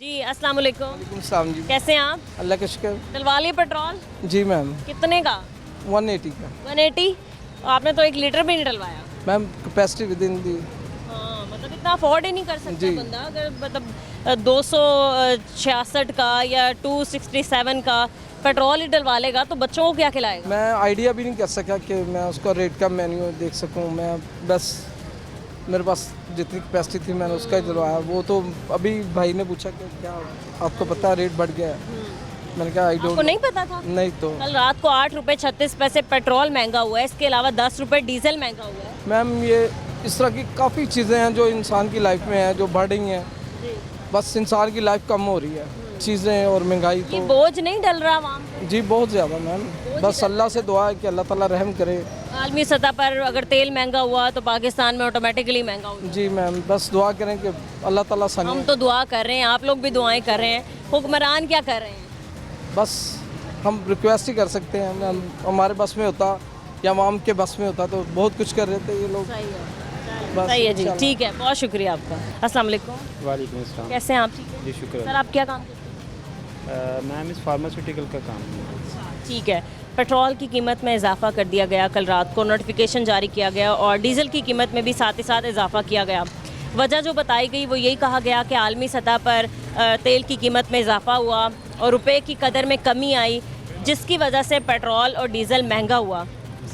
जी अस्सलाम वालेकुम। वालेकुम सलाम जी। कैसे हैं आप? अल्लाह का शुक्र। डलवा लिए पेट्रोल? जी मैम, कितने का? 180 का 180। आपने तो 1 लीटर भी नहीं डलवाया। मैम, कैपेसिटी विद इन दी। हाँ मतलब इतना अफोर्ड ही नहीं कर सकता जी। बंदा अगर मतलब 266 का या 267 का पेट्रोल ही डलवा लेगा तो बच्चों को क्या खिलाएगा? मैं आइडिया भी नहीं कर सका कि मैं उसका रेट का मेन्यू देख सकूं। मैं बस मेरे पास जितनी कैपेसिटी थी मैंने उसका ही डलवाया। वो तो अभी भाई ने पूछा कि क्या आपको पता है रेट बढ़ गया है? मैंने कहा आई आपको डोंट नहीं पता था? नहीं तो कल रात को 8 रुपए 36 पैसे पेट्रोल महंगा हुआ है, इसके अलावा 10 रुपए डीजल महंगा हुआ है। मैम, ये इस तरह की काफ़ी चीज़ें हैं जो इंसान की लाइफ में हैं, जो बढ़ रही हैं। जी। बस इंसान की लाइफ कम हो रही है, चीज़ें और महंगाई ये तो बोझ नहीं डल रहा आवाम पे? जी बहुत ज़्यादा मैम। बस अल्लाह से दुआ है कि अल्लाह ताला रहम करे। आलमी सतह पर अगर तेल महंगा हुआ तो पाकिस्तान में ऑटोमेटिकली महंगा हो जाएगा। जी मैम, बस दुआ करें कि अल्लाह ताला हम सने। तो दुआ कर रहे हैं, आप लोग भी दुआएं कर रहे हैं, हुक्मरान क्या कर रहे हैं? बस हम रिक्वेस्ट ही कर सकते हैं। हमारे बस में होता या अवाम के बस में होता तो बहुत कुछ कर रहे थे ये लोग। सही है, बस सही है जी, इंशाल्लाह। ठीक है, बहुत शुक्रिया आपका। अस्सलाम वालेकुम। वालेकुम अस्सलाम। कैसे हैं आप? ठीक है जी शुक्र सर, आप क्या काम करते मैम, इस फार्मास्यूटिकल का काम है। हैं? ठीक है, पेट्रोल की कीमत में इजाफा कर दिया गया, कल रात को नोटिफिकेशन जारी किया गया और डीजल की कीमत में भी साथ ही साथ इजाफा किया गया। वजह जो बताई गई वो यही कहा गया कि आलमी सतह पर तेल की कीमत में इजाफा हुआ और रुपए की कदर में कमी आई, जिसकी वजह से पेट्रोल और डीजल महंगा हुआ।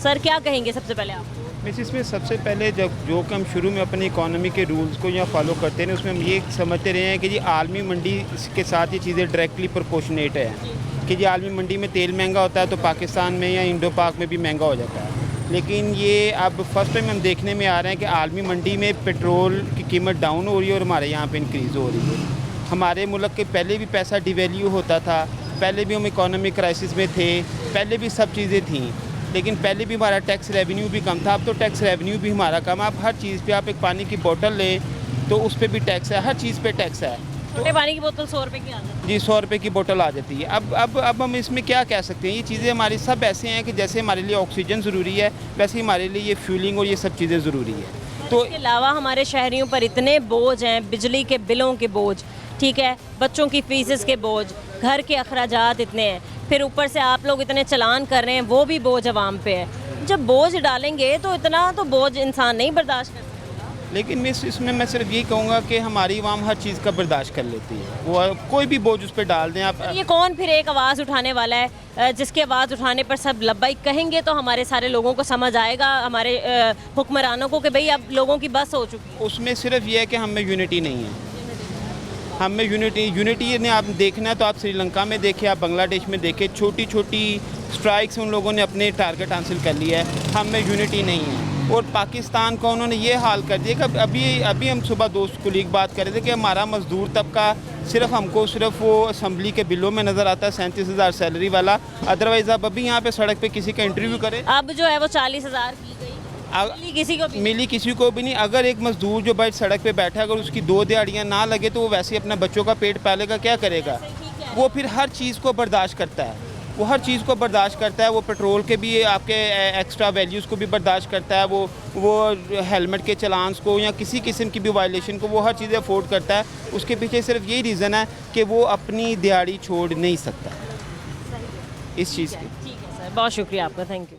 सर क्या कहेंगे सबसे पहले आप? मिस, इसमें सबसे पहले जब जो कि हम शुरू में अपनी इकोनॉमी के रूल्स को यहाँ फॉलो करते हैं उसमें हम ये समझते रहे हैं कि जी आलमी मंडी के साथ ये चीज़ें डायरेक्टली प्रोपोर्शनेट है कि जी आलमी मंडी में तेल महंगा होता है तो पाकिस्तान में या इंडो पाक में भी महंगा हो जाता है। लेकिन ये अब फर्स्ट टाइम हम देखने में आ रहे हैं कि आलमी मंडी में पेट्रोल की कीमत डाउन हो रही है और हमारे यहाँ पे इंक्रीज़ हो रही है। हमारे मुल्क के पहले भी पैसा डिवैल्यू होता था, पहले भी हम इकोनॉमिक क्राइसिस में थे, पहले भी सब चीज़ें थीं, लेकिन पहले भी हमारा टैक्स रेवेन्यू भी कम था। अब तो टैक्स रेवेन्यू भी हमारा कम है। आप हर चीज़ पे, आप एक पानी की बोतल लें तो उस पर भी टैक्स है, हर चीज़ पे टैक्स है। छोटे पानी की बोतल 100 रुपए की आ जाती जी 100 रुपये की बोतल आ जाती है। अब हम इसमें क्या कह सकते हैं? ये चीज़ें हमारी सब ऐसे हैं कि जैसे हमारे लिए ऑक्सीजन ज़रूरी है वैसे ही हमारे लिए ये फ्यूलिंग और ये सब चीज़ें ज़रूरी है। है। तो इसके अलावा हमारे शहरियों पर इतने बोझ हैं, बिजली के बिलों के बोझ, ठीक है, बच्चों की फीसेस के बोझ, घर के अखराजात इतने हैं, फिर ऊपर से आप लोग इतने चलान कर रहे हैं, वो भी बोझ अवाम पे है। जब बोझ डालेंगे तो इतना तो बोझ इंसान नहीं बर्दाश्त कर सकता। लेकिन मिस, इसमें मैं सिर्फ यही कहूँगा कि हमारी आवाम हर चीज़ का बर्दाश्त कर लेती है। वो कोई भी बोझ उस पर डाल दें आप। ये कौन फिर एक आवाज़ उठाने वाला है जिसकी आवाज़ उठाने पर सब लब्बाइक कहेंगे तो हमारे सारे लोगों को समझ आएगा, हमारे हुक्मरानों को, कि भाई अब लोगों की बस हो चुकी है। उसमें सिर्फ ये है कि हम में यूनिटी नहीं है। हम में यूनिटी ने आप देखना है तो आप श्रीलंका में देखें, आप बांग्लादेश में देखें, छोटी छोटी स्ट्राइक्स उन लोगों ने अपने टारगेट हासिल कर लिया है। हम में यूनिटी नहीं है। और पाकिस्तान का उन्होंने ये हाल कर दिया कि अभी हम सुबह दोस्त कुलीग बात कर रहे थे कि हमारा मजदूर तबका सिर्फ हमको सिर्फ वो असम्बली के बिलों में नज़र आता है 37,000 सैलरी वाला। अदरवाइज़ आप अभी यहाँ पे सड़क पे किसी का इंटरव्यू करें, अब जो है वो 40,000 की गई, मिली किसी को भी मिली किसी को भी नहीं। अगर एक मजदूर जो भाई सड़क पे बैठा है अगर उसकी 2 दिहाड़ियाँ ना लगे तो वो वैसे ही अपने बच्चों का पेट पालेगा, क्या करेगा? वो फिर हर चीज़ को बर्दाश्त करता है, वो हर चीज़ को बर्दाश्त करता है। वो पेट्रोल के भी आपके एक्स्ट्रा वैल्यूज़ को भी बर्दाश्त करता है, वो हेलमेट के चलान्स को या किसी किस्म की भी वायलेशन को वो हर चीज़ें अफोर्ड करता है। उसके पीछे सिर्फ यही रीज़न है कि वो अपनी दिहाड़ी छोड़ नहीं सकता इस चीज़ की। ठीक है सर, बहुत शुक्रिया आपका, थैंक यू।